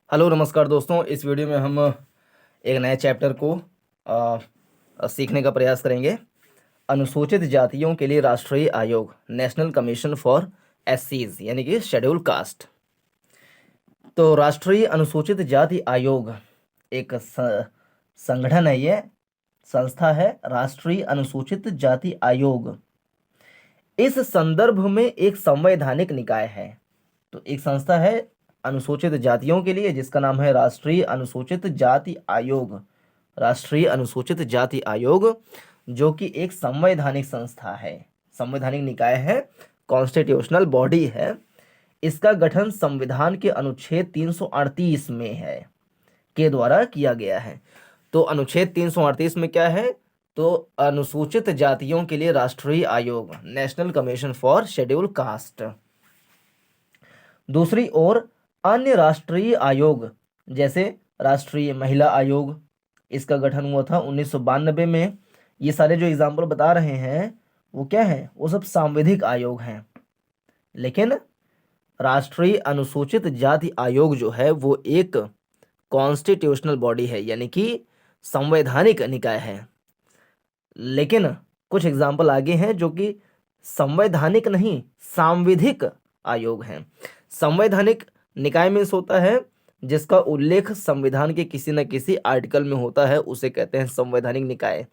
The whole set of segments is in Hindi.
हेलो नमस्कार दोस्तों। इस वीडियो में हम एक नए चैप्टर को सीखने का प्रयास करेंगे। अनुसूचित जातियों के लिए राष्ट्रीय आयोग, नेशनल कमीशन फॉर एससीज यानी कि शेड्यूल कास्ट। तो राष्ट्रीय अनुसूचित जाति आयोग एक संगठन है, ये संस्था है, राष्ट्रीय अनुसूचित जाति आयोग। इस संदर्भ में एक संवैधानिक निकाय है। तो एक संस्था है अनुसूचित जातियों के लिए जिसका नाम है राष्ट्रीय अनुसूचित जाति आयोग। राष्ट्रीय अनुसूचित जाति आयोग जो कि एक संवैधानिक संस्था है, संवैधानिक निकाय है, कॉन्स्टिट्यूशनल बॉडी है। इसका गठन संविधान के अनुच्छेद 338 में है के द्वारा किया गया है। तो अनुच्छेद 338 में क्या है? तो अनुसूचित जातियों के लिए राष्ट्रीय आयोग, national commission for schedule caste. दूसरी ओर अन्य राष्ट्रीय आयोग जैसे राष्ट्रीय महिला आयोग, इसका गठन हुआ था 1992 में। ये सारे जो एग्जाम्पल बता रहे हैं वो क्या है? वो सब सांविधिक आयोग हैं। लेकिन राष्ट्रीय अनुसूचित जाति आयोग जो है वो एक कॉन्स्टिट्यूशनल बॉडी है, यानी कि संवैधानिक निकाय है। लेकिन कुछ एग्जाम्पल आगे हैं जो कि संवैधानिक नहीं, सांविधिक आयोग हैं। संवैधानिक निकाय में होता है जिसका उल्लेख संविधान के किसी न किसी आर्टिकल में होता है, उसे कहते हैं संवैधानिक निकाय।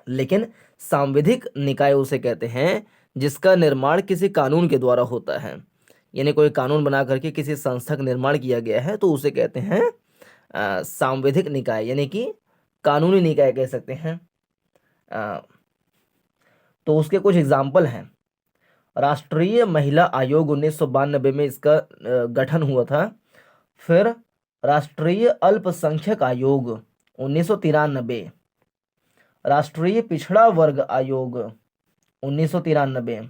लेकिन सांविधिक निकाय उसे कहते हैं जिसका निर्माण किसी कानून के द्वारा होता है, यानी कोई कानून बना करके किसी संस्था का निर्माण किया गया है तो उसे कहते हैं सांविधिक निकाय, यानी कि कानूनी निकाय कह सकते हैं। तो उसके कुछ एग्जाम्पल हैं। राष्ट्रीय महिला आयोग 1992 में इसका गठन हुआ था। फिर राष्ट्रीय अल्पसंख्यक आयोग 1993, राष्ट्रीय पिछड़ा वर्ग आयोग 1993,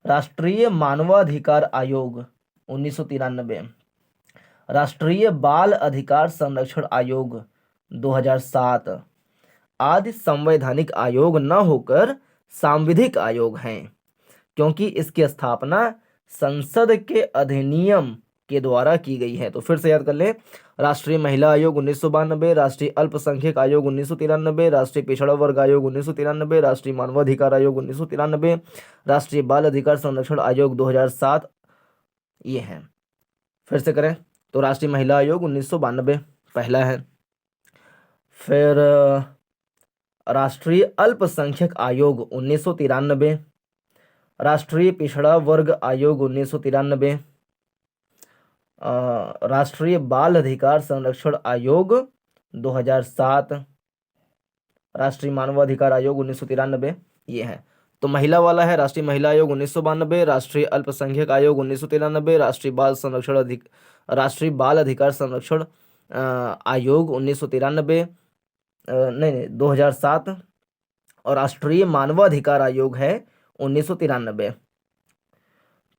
राष्ट्रीय मानवाधिकार आयोग 1993, राष्ट्रीय बाल अधिकार संरक्षण आयोग 2007 आदि संवैधानिक आयोग न होकर सांविधिक आयोग हैं, क्योंकि इसकी स्थापना संसद के अधिनियम के द्वारा की गई है। तो फिर से याद कर लें, राष्ट्रीय महिला आयोग 1992, राष्ट्रीय अल्पसंख्यक आयोग 1993, राष्ट्रीय पिछड़ा वर्ग आयोग 1993, राष्ट्रीय मानवाधिकार आयोग 1993, राष्ट्रीय बाल अधिकार संरक्षण आयोग 2007, ये हैं। फिर से करें तो राष्ट्रीय महिला आयोग 1992 पहला है। फिर राष्ट्रीय अल्पसंख्यक आयोग 1993, राष्ट्रीय पिछड़ा वर्ग आयोग 1993, राष्ट्रीय बाल अधिकार संरक्षण आयोग 2007, राष्ट्रीय मानवाधिकार आयोग 1993, ये है। तो महिला वाला है राष्ट्रीय महिला आयोग 1992, राष्ट्रीय अल्पसंख्यक आयोग 1993, राष्ट्रीय बाल अधिकार संरक्षण आयोग 1993, नहीं 2007, और राष्ट्रीय मानवाधिकार आयोग है 1993।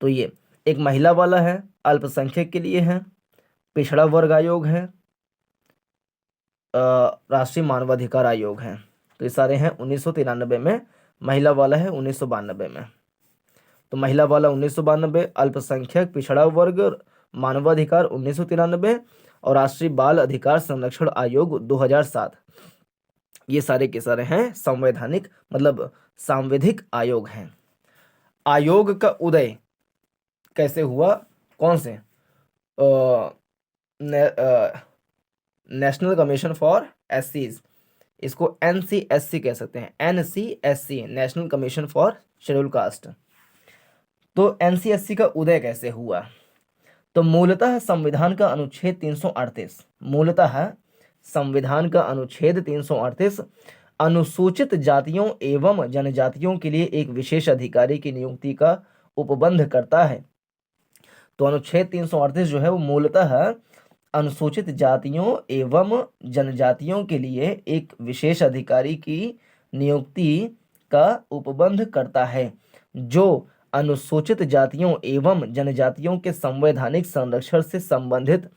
तो ये एक महिला वाला है, अल्पसंख्यक के लिए है, पिछड़ा वर्ग आयोग है, राष्ट्रीय मानवाधिकार आयोग है। तो ये सारे हैं 1993 में। महिला वाला है 1992 में। तो महिला वाला 1992, अल्पसंख्यक, पिछड़ा वर्ग, मानवाधिकार 1993 और राष्ट्रीय बाल अधिकार संरक्षण आयोग 2007, ये सारे के सारे हैं संवैधानिक मतलब सांविधिक आयोग हैं। आयोग का उदय कैसे हुआ? कौन से? नेशनल कमीशन फॉर एससीज, इसको एनसीएससी कह सकते हैं, NCSC, national commission for schedule caste. तो एनसीएससी का उदय कैसे हुआ? तो मूलतः संविधान का अनुच्छेद 338, मूलतः संविधान का अनुच्छेद 338 अनुसूचित जातियों एवं जनजातियों के लिए एक विशेष अधिकारी की नियुक्ति का उपबंध करता है। तो अनुच्छेद 338 जो है वो मूलतः अनुसूचित जातियों एवं जनजातियों के लिए एक विशेष अधिकारी की नियुक्ति का उपबंध करता है, जो अनुसूचित जातियों एवं जनजातियों के संवैधानिक संरक्षण से संबंधित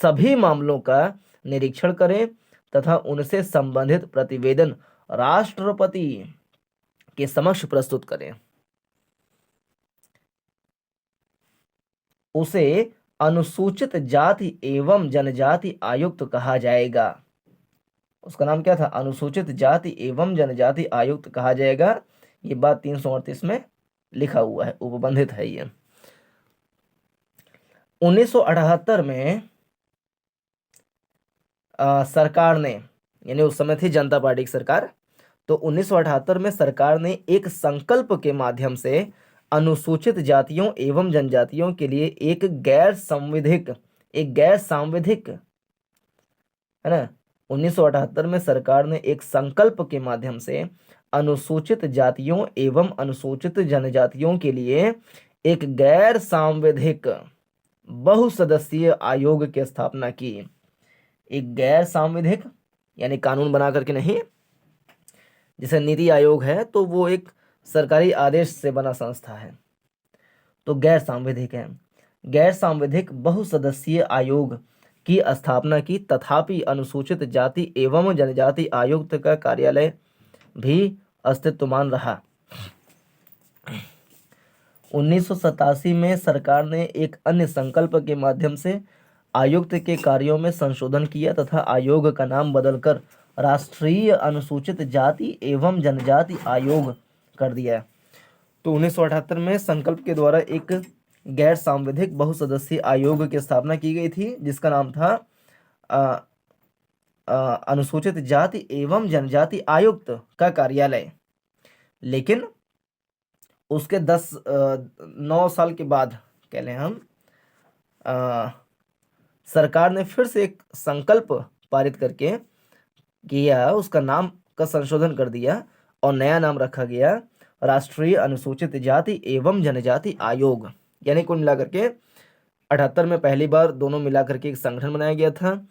सभी मामलों का निरीक्षण करें तथा उनसे संबंधित प्रतिवेदन राष्ट्रपति के समक्ष प्रस्तुत करें। उसे अनुसूचित जाति एवं जनजाति आयुक्त कहा जाएगा। उसका नाम क्या था? अनुसूचित जाति एवं जनजाति आयुक्त कहा जाएगा। ये बात 338 में लिखा हुआ है, उपबंधित है ये। 1978 में सरकार ने, यानी उस समय थी जनता पार्टी की सरकार, तो 1978 में सरकार ने एक संकल्प के माध्यम से अनुसूचित जातियों एवं जनजातियों के लिए एक गैर सांविधिक है ना, 1978 में सरकार ने एक संकल्प के माध्यम से अनुसूचित जातियों एवं अनुसूचित जनजातियों के लिए एक गैर सांविधिक बहुसदस्यीय आयोग की स्थापना की। एक गैर सांविधिक यानी कानून बना करके नहीं, जैसे नीति आयोग है तो वो एक सरकारी आदेश से बना संस्था है, तो गैर सांविधिक है। गैर सांविधिक बहुसदस्यीय आयोग की स्थापना की, तथापि अनुसूचित जाति एवं जनजाति आयुक्त का कार्यालय भी अस्तित्वमान रहा। 1987 में सरकार ने एक अन्य संकल्प के माध्यम से आयुक्त के कार्यों में संशोधन किया तथा आयोग का नाम बदलकर राष्ट्रीय अनुसूचित जाति एवं जनजाति आयोग कर दिया। तो 1978 में संकल्प के द्वारा एक गैर सांविधिक बहुसदस्यीय आयोग की स्थापना की गई थी, जिसका नाम था अनुसूचित जाति एवं जनजाति आयुक्त का कार्यालय। लेकिन उसके 9 साल के बाद कह लें हम, सरकार ने फिर से एक संकल्प पारित करके किया, उसका नाम का संशोधन कर दिया और नया नाम रखा गया राष्ट्रीय अनुसूचित जाति एवं जनजाति आयोग। यानी कुल मिलाकर के 78 में पहली बार दोनों मिलाकर के एक संगठन बनाया गया था,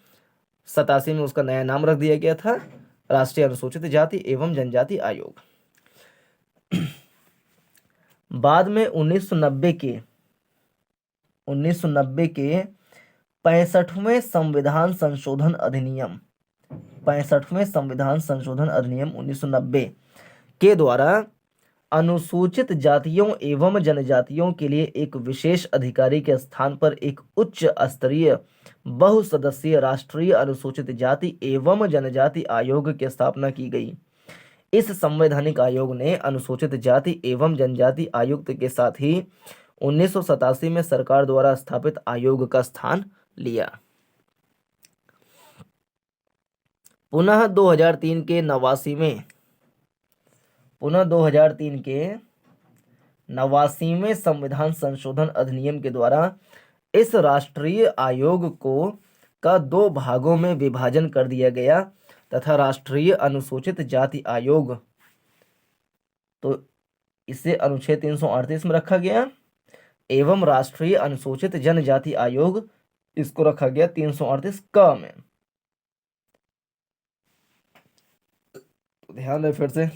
87 में उसका नया नाम रख दिया गया था राष्ट्रीय अनुसूचित जाति एवं जनजाति आयोग। बाद में 1990 के 65वें संविधान संशोधन अधिनियम 1990 के द्वारा अनुसूचित जातियों एवं जनजातियों के लिए एक विशेष अधिकारी के स्थान पर एक उच्च स्तरीय बहुसदस्यीय राष्ट्रीय अनुसूचित जाति एवं जनजाति आयोग की स्थापना की गई। इस संवैधानिक आयोग ने अनुसूचित जाति एवं जनजाति आयुक्त के साथ ही 1987 में सरकार द्वारा स्थापित आयोग का स्थान लिया। पुनः 2003 के 89वें संविधान संशोधन अधिनियम के द्वारा इस राष्ट्रीय आयोग का 2 भागों में विभाजन कर दिया गया तथा राष्ट्रीय अनुसूचित जाति आयोग, तो इसे अनुच्छेद 338 में रखा गया, एवं राष्ट्रीय अनुसूचित जनजाति आयोग इसको रखा गया 338 क में। ध्यान रहे फिर से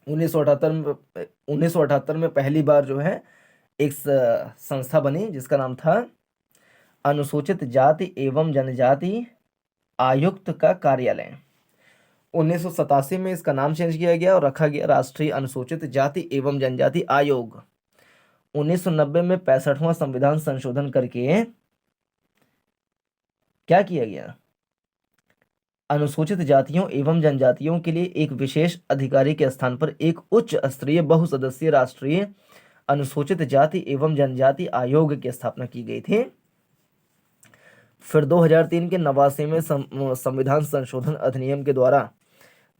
1978 में पहली बार जो है एक संस्था बनी जिसका नाम था अनुसूचित जाति एवं जनजाति आयुक्त का कार्यालय। 1987 में इसका नाम चेंज किया गया और रखा गया राष्ट्रीय अनुसूचित जाति एवं जनजाति आयोग। 1990 में 65वां संविधान संशोधन करके क्या किया गया? अनुसूचित जातियों एवं जनजातियों के लिए एक विशेष अधिकारी के स्थान पर एक उच्च स्तरीय बहुसदस्यीय राष्ट्रीय अनुसूचित जाति एवं जनजाति आयोग की स्थापना की गई थी। फिर 2003 के 89वें संविधान संशोधन अधिनियम के द्वारा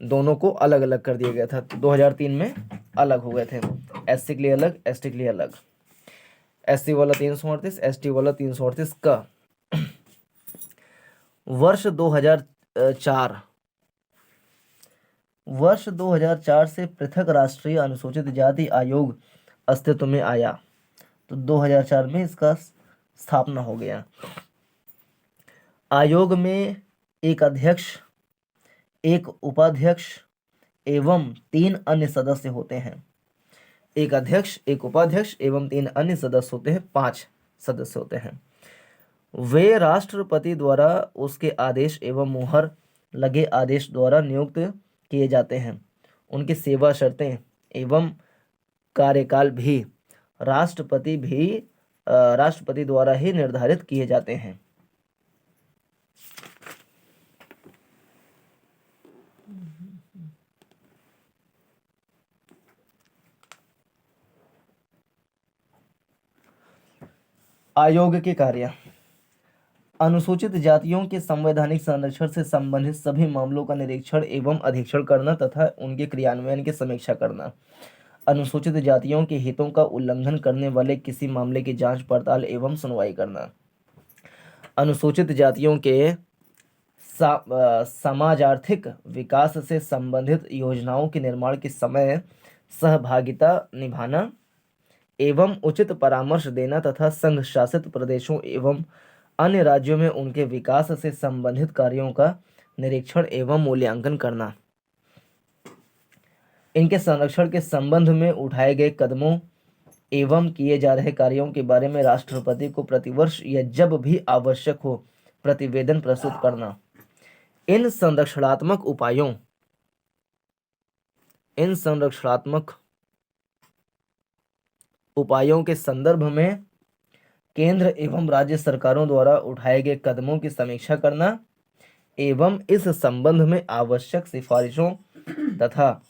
दोनों को अलग अलग कर दिया गया था। 2003 में अलग हो गए थे, एससी के लिए अलग, एसटी के लिए अलग। एससी वाला 338, एसटी वाला 338 का। वर्ष 2004 से पृथक राष्ट्रीय अनुसूचित जाति आयोग अस्तित्व में आया, तो 2004 में इसका स्थापना हो गया। आयोग में एक अध्यक्ष, एक उपाध्यक्ष एवं 3 अन्य सदस्य होते हैं। एक अध्यक्ष, एक उपाध्यक्ष एवं 3 अन्य सदस्य होते हैं, 5 सदस्य होते हैं। वे राष्ट्रपति द्वारा उसके आदेश एवं मुहर लगे आदेश द्वारा नियुक्त किए जाते हैं। उनकी सेवा शर्तें एवं कार्यकाल भी राष्ट्रपति भी राष्ट्रपति द्वारा ही निर्धारित किए जाते हैं। आयोग के कार्य। अनुसूचित जातियों के संवैधानिक संरक्षण से संबंधित सभी मामलों का निरीक्षण एवं अधीक्षण करना तथा उनके क्रियान्वयन की समीक्षा करना। अनुसूचित जातियों के हितों का उल्लंघन करने वाले किसी मामले की जांच पड़ताल एवं सुनवाई करना। अनुसूचित जातियों के समाज आर्थिक विकास से संबंधित योजनाओं के निर्माण के समय सहभागिता निभाना एवं उचित परामर्श देना तथा संघ शासित प्रदेशों एवं अन्य राज्यों में उनके विकास से संबंधित कार्यों का निरीक्षण एवं मूल्यांकन करना। इनके संरक्षण के संबंध में उठाए गए कदमों एवं किए जा रहे कार्यों के बारे में राष्ट्रपति को प्रतिवर्ष या जब भी आवश्यक हो प्रतिवेदन प्रस्तुत करना। इन संरक्षणात्मक उपायों के संदर्भ में केंद्र एवं राज्य सरकारों द्वारा उठाए गए कदमों की समीक्षा करना एवं इस संबंध में आवश्यक सिफारिशों तथा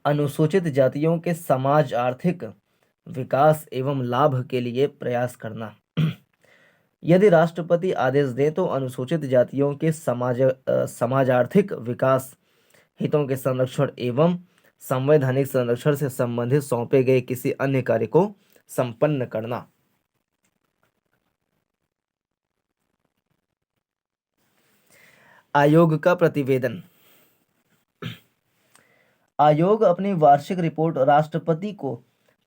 अनुसूचित जातियों के समाज आर्थिक विकास एवं लाभ के लिए प्रयास करना। यदि राष्ट्रपति आदेश दे तो अनुसूचित जातियों के समाज आर्थिक विकास हितों के संरक्षण एवं संवैधानिक संरक्षण से संबंधित सौंपे गए किसी अन्य कार्य को संपन्न करना। आयोग का प्रतिवेदन। आयोग अपनी वार्षिक रिपोर्ट राष्ट्रपति को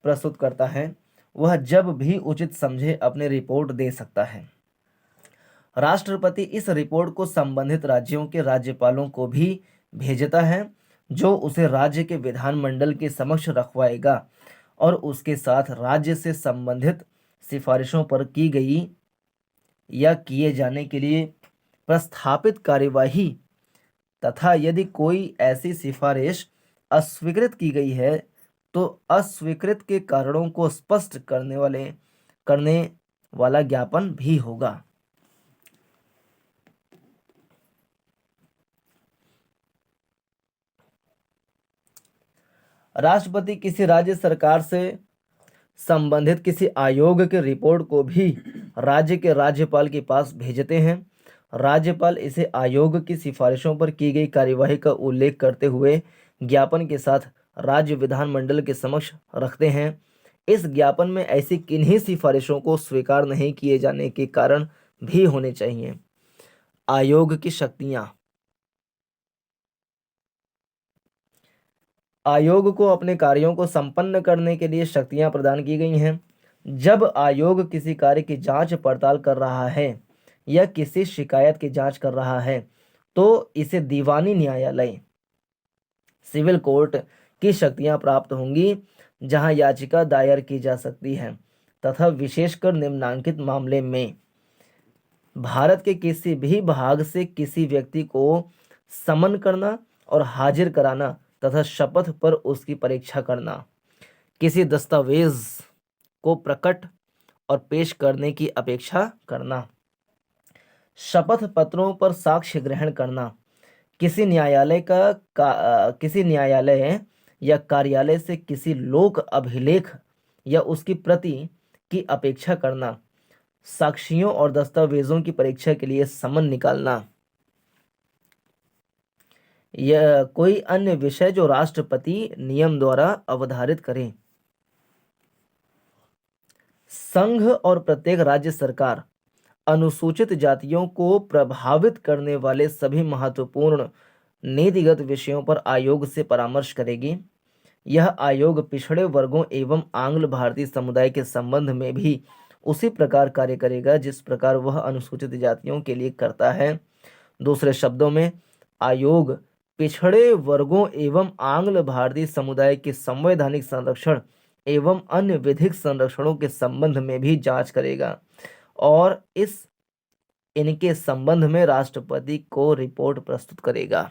प्रस्तुत करता है। वह जब भी उचित समझे अपनी रिपोर्ट दे सकता है। राष्ट्रपति इस रिपोर्ट को संबंधित राज्यों के राज्यपालों को भी भेजता है, जो उसे राज्य के विधानमंडल के समक्ष रखवाएगा और उसके साथ राज्य से संबंधित सिफारिशों पर की गई या किए जाने के लिए प्रस्थापित कार्यवाही तथा यदि कोई ऐसी सिफारिश अस्वीकृत की गई है तो अस्वीकृत के कारणों को स्पष्ट करने वाला ज्ञापन भी होगा। राष्ट्रपति किसी राज्य सरकार से संबंधित किसी आयोग के रिपोर्ट को भी राज्य के राज्यपाल के पास भेजते हैं। राज्यपाल इसे आयोग की सिफारिशों पर की गई कार्यवाही का उल्लेख करते हुए ज्ञापन के साथ राज्य विधानमंडल के समक्ष रखते हैं। इस ज्ञापन में ऐसी किन्हीं सिफारिशों को स्वीकार नहीं किए जाने के कारण भी होने चाहिए। आयोग की शक्तियां। आयोग को अपने कार्यों को संपन्न करने के लिए शक्तियां प्रदान की गई हैं। जब आयोग किसी कार्य की जांच पड़ताल कर रहा है या किसी शिकायत की जांच कर रहा है तो इसे दीवानी न्यायालय सिविल कोर्ट की शक्तियां प्राप्त होंगी, जहां याचिका दायर की जा सकती है तथा विशेषकर निम्नलिखित मामले में भारत के किसी भी भाग से किसी व्यक्ति को समन करना और हाजिर कराना तथा शपथ पर उसकी परीक्षा करना, किसी दस्तावेज को प्रकट और पेश करने की अपेक्षा करना, शपथ पत्रों पर साक्ष्य ग्रहण करना, किसी न्यायालय या कार्यालय से किसी लोक अभिलेख या उसकी प्रति की अपेक्षा करना, साक्ष्यों और दस्तावेजों की परीक्षा के लिए समन निकालना, यह कोई अन्य विषय जो राष्ट्रपति नियम द्वारा अवधारित करे। संघ और प्रत्येक राज्य सरकार अनुसूचित जातियों को प्रभावित करने वाले सभी महत्वपूर्ण नीतिगत विषयों पर आयोग से परामर्श करेगी। यह आयोग पिछड़े वर्गों एवं आंग्ल भारतीय समुदाय के संबंध में भी उसी प्रकार कार्य करेगा जिस प्रकार वह अनुसूचित जातियों के लिए करता है। दूसरे शब्दों में, आयोग पिछड़े वर्गों एवं आंग्ल भारतीय समुदाय के संवैधानिक संरक्षण एवं अन्य विधिक संरक्षणों के संबंध में भी जांच करेगा और इनके संबंध में राष्ट्रपति को रिपोर्ट प्रस्तुत करेगा।